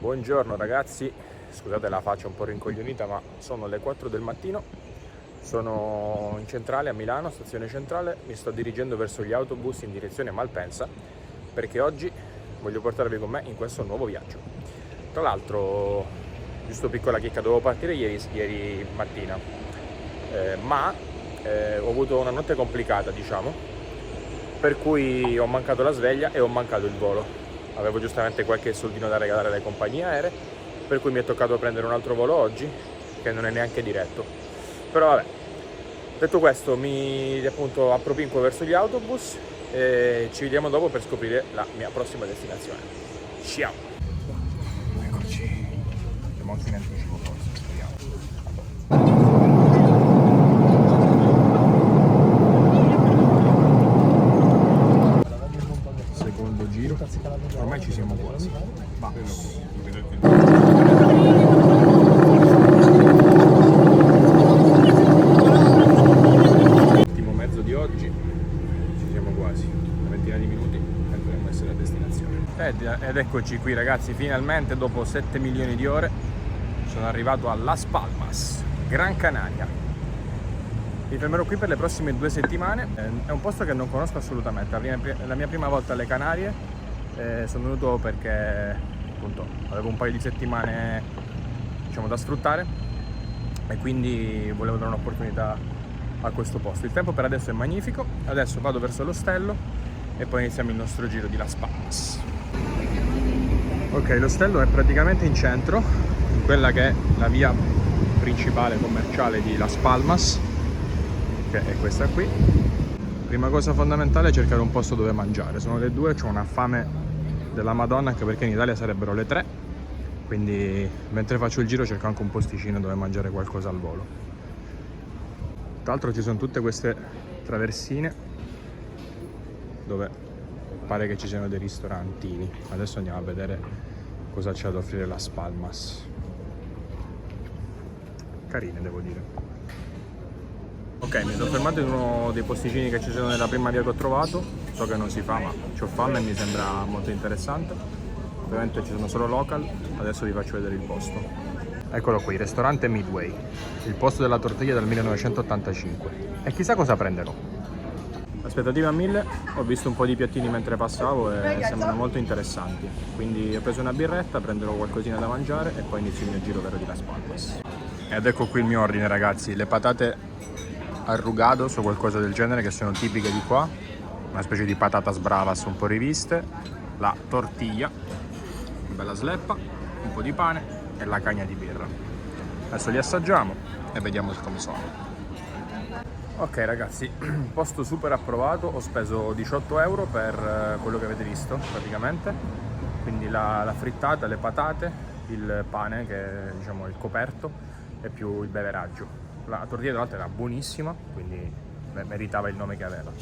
Buongiorno ragazzi, scusate la faccia un po' rincoglionita, ma sono le 4 del mattino, sono in centrale a Milano, stazione centrale, mi sto dirigendo verso gli autobus in direzione Malpensa perché oggi voglio portarvi con me in questo nuovo viaggio. Tra l'altro, giusto piccola chicca, dovevo partire ieri mattina, ma ho avuto una notte complicata, diciamo, per cui ho mancato la sveglia e ho mancato il volo. Avevo giustamente qualche soldino da regalare alle compagnie aeree, per cui mi è toccato prendere un altro volo oggi, che non è neanche diretto. Però vabbè, detto questo, mi appunto appropinquo verso gli autobus e ci vediamo dopo per scoprire la mia prossima destinazione. Ciao! Eccoci, siamo anche in anticipo forse, speriamo. Secondo giro, ormai ci siamo quasi. Ultimo mezzo di oggi, ci siamo quasi, una ventina di minuti e dovremmo essere a destinazione. Ed eccoci qui ragazzi, finalmente dopo 7 milioni di ore sono arrivato a Las Palmas, Gran Canaria. Mi fermerò qui per le prossime 2 settimane, è un posto che non conosco assolutamente, la mia prima volta alle Canarie, sono venuto perché appunto avevo un paio di settimane, diciamo, da sfruttare e quindi volevo dare un'opportunità a questo posto. Il tempo per adesso è magnifico, adesso vado verso l'ostello e poi iniziamo il nostro giro di Las Palmas. Ok, l'ostello è praticamente in centro, in quella che è la via principale commerciale di Las Palmas, che è questa qui. Prima cosa fondamentale è cercare un posto dove mangiare. Sono le 2, ho una fame della Madonna, anche perché in Italia sarebbero le 3, quindi mentre faccio il giro cerco anche un posticino dove mangiare qualcosa al volo. Tra l'altro ci sono tutte queste traversine dove pare che ci siano dei ristorantini. Adesso andiamo a vedere cosa c'è da offrire Las Palmas. Carine, devo dire. Ok, mi sono fermato in uno dei posticini che ci sono nella prima via che ho trovato. So che non si fa, ma ho fame e mi sembra molto interessante. Ovviamente ci sono solo local, adesso vi faccio vedere il posto. Eccolo qui, ristorante Midway, il posto della tortiglia del 1985. E chissà cosa prenderò. Aspettative a 1000, ho visto un po' di piattini mentre passavo e sembrano molto interessanti. Quindi ho preso una birretta, prenderò qualcosina da mangiare e poi inizio il mio giro vero di Las Palmas. Ed ecco qui il mio ordine ragazzi, le patate arrugados o qualcosa del genere che sono tipiche di qua, una specie di patatas bravas un po' riviste, la tortiglia, una bella sleppa, un po' di pane e la cagna di birra. Adesso li assaggiamo e vediamo come sono. Ok ragazzi, posto super approvato, ho speso 18 euro per quello che avete visto praticamente, quindi la frittata, le patate, il pane che è, diciamo, il coperto e più il beveraggio. La tortiglia tra l'altro era buonissima, quindi meritava il nome che aveva.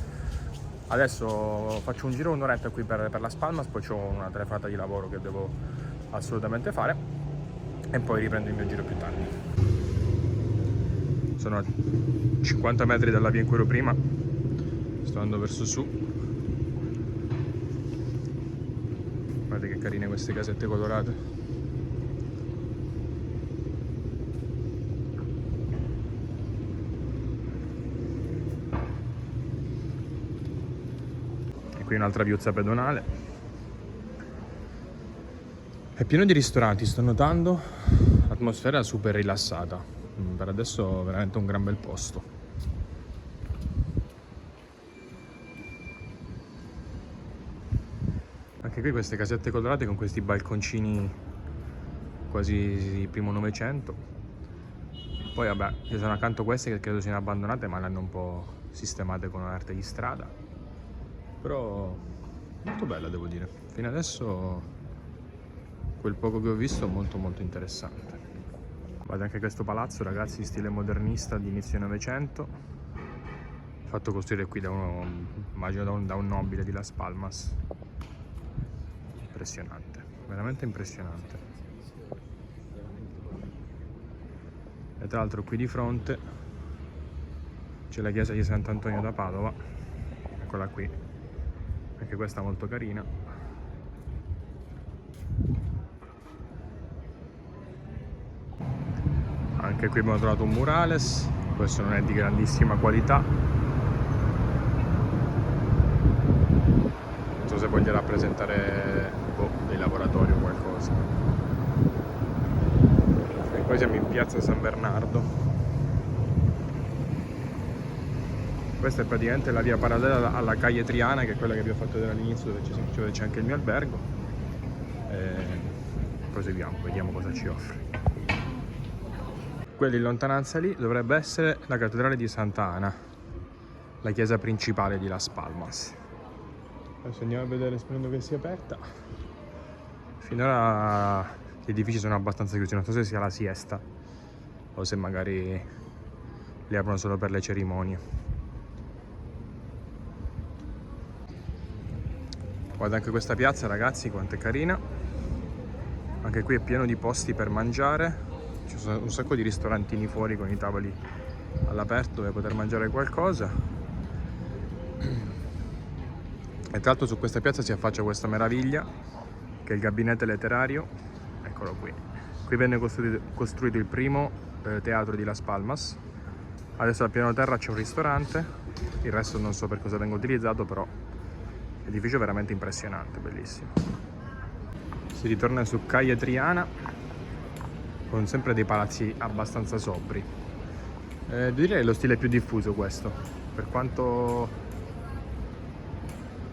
Adesso faccio un giro un'oretta qui per Las Palmas, poi ho una telefonata di lavoro che devo assolutamente fare e poi riprendo il mio giro più tardi. Sono a 50 metri dalla via in cui ero prima, sto andando verso su. Guardate che carine queste casette colorate. Qui un'altra viuzza pedonale, è pieno di ristoranti, sto notando, l'atmosfera è super rilassata, per adesso è veramente un gran bel posto. Anche qui queste casette colorate con questi balconcini quasi primo Novecento. Poi vabbè, ci sono accanto queste che credo siano abbandonate ma le hanno un po' sistemate con un'arte di strada. Però molto bella, devo dire. Fino adesso quel poco che ho visto è molto molto interessante. Guardate anche questo palazzo ragazzi, in stile modernista di inizio Novecento, fatto costruire qui da uno, immagino da un nobile di Las Palmas. Impressionante, veramente impressionante. E tra l'altro qui di fronte c'è la chiesa di Sant'Antonio da Padova, eccola qui. Anche questa molto carina. Anche qui abbiamo trovato un murales, questo non è di grandissima qualità, non so se voglia rappresentare dei lavoratori o qualcosa. E poi siamo in piazza San Bernardo. Questa è praticamente la via parallela alla Calle Triana, che è quella che vi ho fatto vedere all'inizio, dove c'è anche il mio albergo. Proseguiamo, vediamo cosa ci offre. Quella in lontananza lì dovrebbe essere la cattedrale di Santa Ana, la chiesa principale di Las Palmas. Adesso andiamo a vedere, sperando che sia aperta. Finora gli edifici sono abbastanza chiusi, non so se sia la siesta o se magari li aprono solo per le cerimonie. Guarda anche questa piazza, ragazzi, quanto è carina. Anche qui è pieno di posti per mangiare, ci sono un sacco di ristorantini fuori con i tavoli all'aperto dove poter mangiare qualcosa. E tra l'altro su questa piazza si affaccia questa meraviglia che è il gabinetto letterario. Eccolo qui. Qui venne costruito il primo teatro di Las Palmas. Adesso al piano terra c'è un ristorante, il resto non so per cosa venga utilizzato, però l'edificio è veramente impressionante, bellissimo. Si ritorna su Calle Triana con sempre dei palazzi abbastanza sobri. Direi lo stile più diffuso questo, per quanto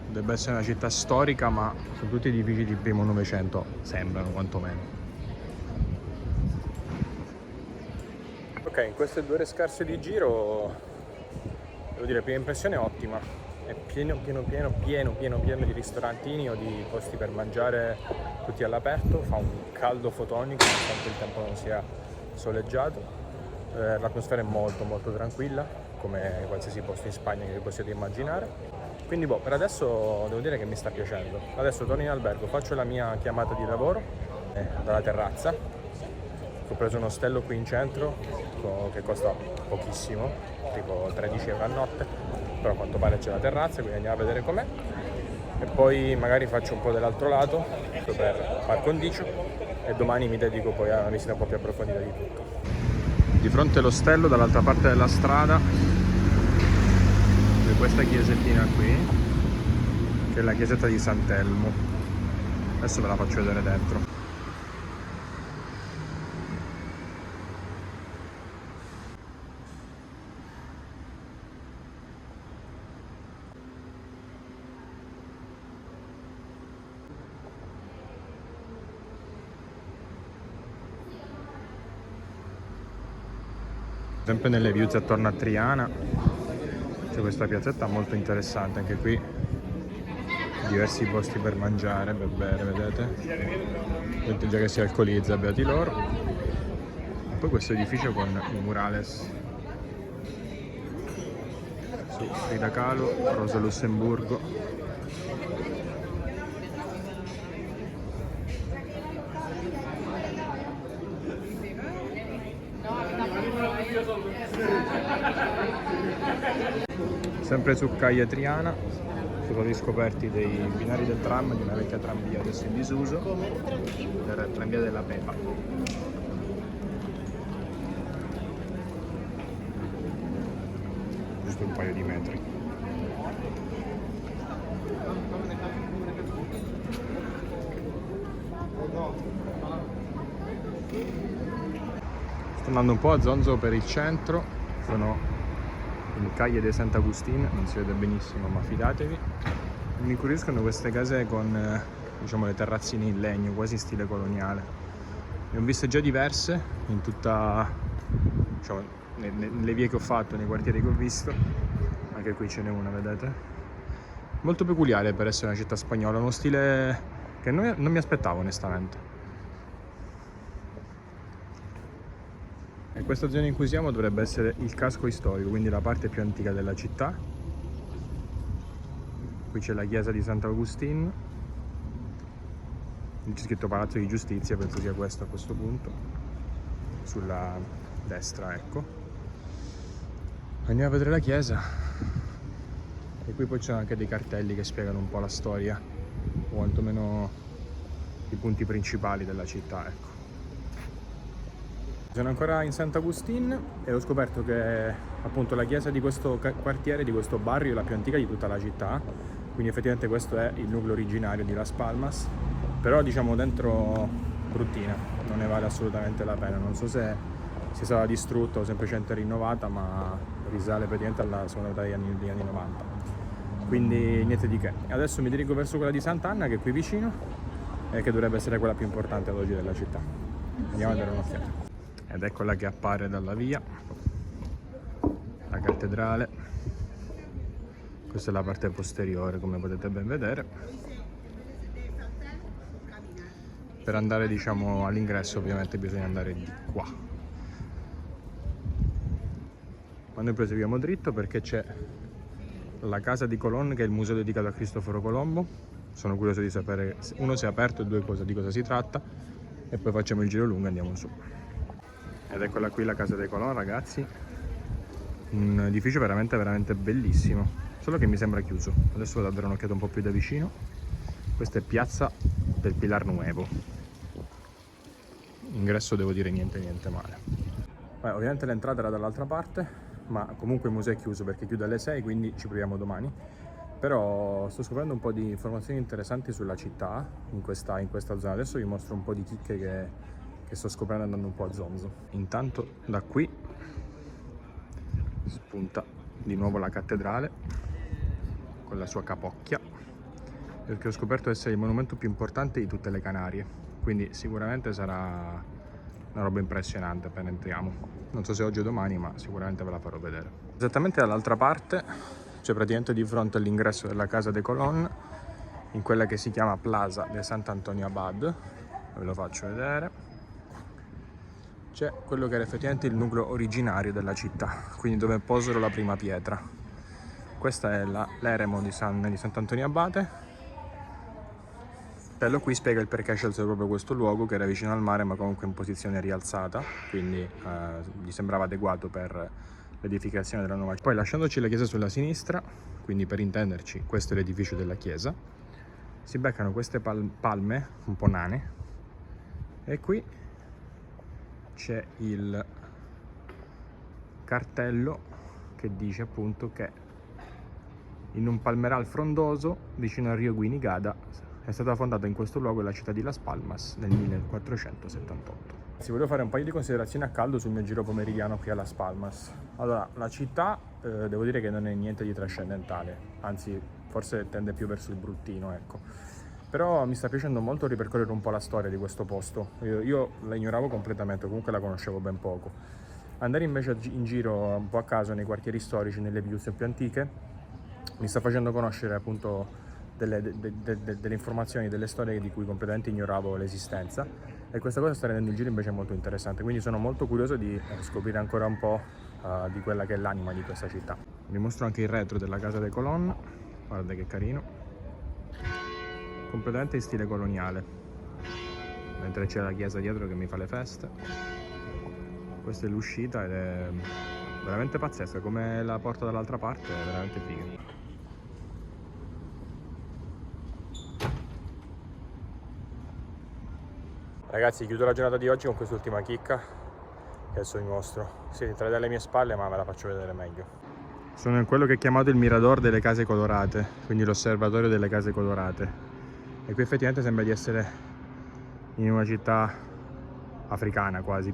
debba essere una città storica, ma sono tutti edifici di primo Novecento, sembrano quantomeno. Ok, in queste 2 ore scarse di giro, devo dire, prima impressione è ottima. È pieno di ristorantini o di posti per mangiare tutti all'aperto, fa un caldo fotonico nonostante il tempo non sia soleggiato. L'atmosfera è molto tranquilla, come qualsiasi posto in Spagna che vi possiate immaginare. Quindi per adesso devo dire che mi sta piacendo. Adesso torno in albergo, faccio la mia chiamata di lavoro dalla terrazza. Ho preso un ostello qui in centro che costa pochissimo, tipo 13 euro a notte, però a quanto pare c'è la terrazza, quindi andiamo a vedere com'è. E poi magari faccio un po' dell'altro lato per par condicio e domani mi dedico poi a una visita un po' più approfondita di tutto. Di fronte all'ostello, dall'altra parte della strada, c'è questa chiesettina qui, che è la chiesetta di Sant'Elmo. Adesso ve la faccio vedere dentro. Sempre nelle viuzze attorno a Triana c'è questa piazzetta molto interessante, anche qui diversi posti per mangiare, per bere, vedete? Gente già che si alcolizza, beati loro. E poi questo edificio con i murales su Frida Kahlo, Rosa Lussemburgo. Sempre su Calle Triana sono riscoperti dei binari del tram di una vecchia tranvia adesso in disuso, per tranvia della Pepa. Giusto un paio di metri. Sto andando un po' a zonzo per il centro, sono in Calle de Sant'Agustín, non si vede benissimo ma fidatevi. Mi incuriosiscono queste case con diciamo le terrazzine in legno, quasi in stile coloniale. Ne ho viste già diverse in tutta, diciamo, nelle vie che ho fatto, nei quartieri che ho visto. Anche qui ce n'è una, vedete? Molto peculiare per essere una città spagnola, uno stile che non mi aspettavo onestamente. E questa zona in cui siamo dovrebbe essere il casco storico, quindi la parte più antica della città. Qui c'è la chiesa di Sant'Agustín, c'è scritto Palazzo di Giustizia, penso sia questo a questo punto, sulla destra, ecco. Andiamo a vedere la chiesa. E qui poi ci sono anche dei cartelli che spiegano un po' la storia, o quantomeno i punti principali della città, ecco. Sono ancora in Sant'Agustin e ho scoperto che appunto la chiesa di questo quartiere, di questo barrio, è la più antica di tutta la città, quindi effettivamente questo è il nucleo originario di Las Palmas, però diciamo dentro bruttina, non ne vale assolutamente la pena. Non so se sia stata distrutta o semplicemente rinnovata, ma risale praticamente alla seconda metà degli anni 90, quindi niente di che. Adesso mi dirigo verso quella di Sant'Anna, che è qui vicino e che dovrebbe essere quella più importante ad oggi della città. Andiamo a dare un'occhiata. Ed eccola che appare dalla via, la cattedrale. Questa è la parte posteriore, come potete ben vedere. Per andare diciamo all'ingresso ovviamente bisogna andare di qua, ma noi proseguiamo dritto perché c'è la casa di Colón, che è il museo dedicato a Cristoforo Colombo. Sono curioso di sapere, uno, se è aperto, e due, di cosa si tratta, e poi facciamo il giro lungo e andiamo su. Ed eccola qui la casa dei Colón, ragazzi, un edificio veramente bellissimo, solo che mi sembra chiuso. Adesso vado a dare un'occhiata un po' più da vicino. Questa è Piazza del Pilar Nuevo. Ingresso devo dire niente male. Ovviamente l'entrata era dall'altra parte, ma comunque il museo è chiuso perché chiude alle 6, quindi ci proviamo domani. Però sto scoprendo un po' di informazioni interessanti sulla città in questa zona. Adesso vi mostro un po' di chicche che sto scoprendo andando un po' a zonzo. Intanto da qui spunta di nuovo la cattedrale con la sua capocchia, perché ho scoperto essere il monumento più importante di tutte le Canarie, quindi sicuramente sarà una roba impressionante appena entriamo. Non so se oggi o domani, ma sicuramente ve la farò vedere. Esattamente dall'altra parte, cioè praticamente di fronte all'ingresso della casa de Colón, in quella che si chiama Plaza de Sant'Antonio Abad, ve lo faccio vedere, c'è quello che era effettivamente il nucleo originario della città, quindi dove posero la prima pietra. Questa è l'eremo di Sant'Antonio Abate. Bello, qui spiega il perché scelse proprio questo luogo, che era vicino al mare ma comunque in posizione rialzata, quindi gli sembrava adeguato per l'edificazione della nuova città. Poi, lasciandoci la chiesa sulla sinistra, quindi per intenderci questo è l'edificio della chiesa, si beccano queste palme un po' nane, e qui c'è il cartello che dice appunto che in un palmeral frondoso vicino al Rio Guinigada è stata fondata in questo luogo la città di Las Palmas nel 1478. Volevo fare un paio di considerazioni a caldo sul mio giro pomeridiano qui a Las Palmas. Allora, la città devo dire che non è niente di trascendentale, anzi forse tende più verso il bruttino, ecco. Però mi sta piacendo molto ripercorrere un po' la storia di questo posto. Io la ignoravo completamente, comunque la conoscevo ben poco. Andare invece in giro un po' a caso nei quartieri storici, nelle viuzze più antiche, mi sta facendo conoscere appunto delle informazioni, delle storie di cui completamente ignoravo l'esistenza, e questa cosa sta rendendo il giro invece molto interessante, quindi sono molto curioso di scoprire ancora un po' di quella che è l'anima di questa città. Vi mostro anche il retro della casa de Colón, guarda che carino, completamente in stile coloniale, mentre c'è la chiesa dietro che mi fa le feste. Questa è l'uscita ed è veramente pazzesca, come la porta dall'altra parte è veramente figa. Ragazzi, chiudo la giornata di oggi con quest'ultima chicca che adesso vi mostro. Siete tra le mie spalle, ma ve la faccio vedere meglio. Sono in quello che è chiamato il mirador delle case colorate, quindi l'osservatorio delle case colorate. E qui effettivamente sembra di essere in una città africana quasi,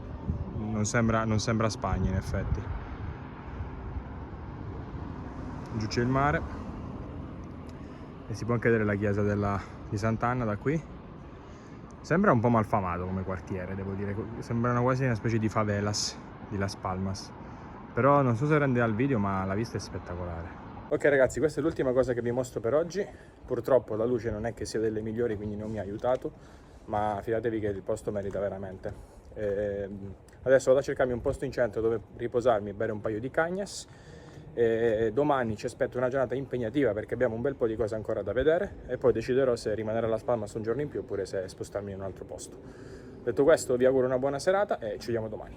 non sembra Spagna in effetti. Giù c'è il mare e si può anche vedere la chiesa di Sant'Anna da qui. Sembra un po' malfamato come quartiere, devo dire, sembrano quasi una specie di favelas di Las Palmas, però non so se rende al video, ma la vista è spettacolare. Ok ragazzi, questa è l'ultima cosa che vi mostro per oggi. Purtroppo la luce non è che sia delle migliori, quindi non mi ha aiutato, ma fidatevi che il posto merita veramente. Adesso vado a cercarmi un posto in centro dove riposarmi e bere un paio di cañas. Domani ci aspetta una giornata impegnativa perché abbiamo un bel po' di cose ancora da vedere, e poi deciderò se rimanere a Las Palmas un giorno in più oppure se spostarmi in un altro posto. Detto questo, vi auguro una buona serata e ci vediamo domani.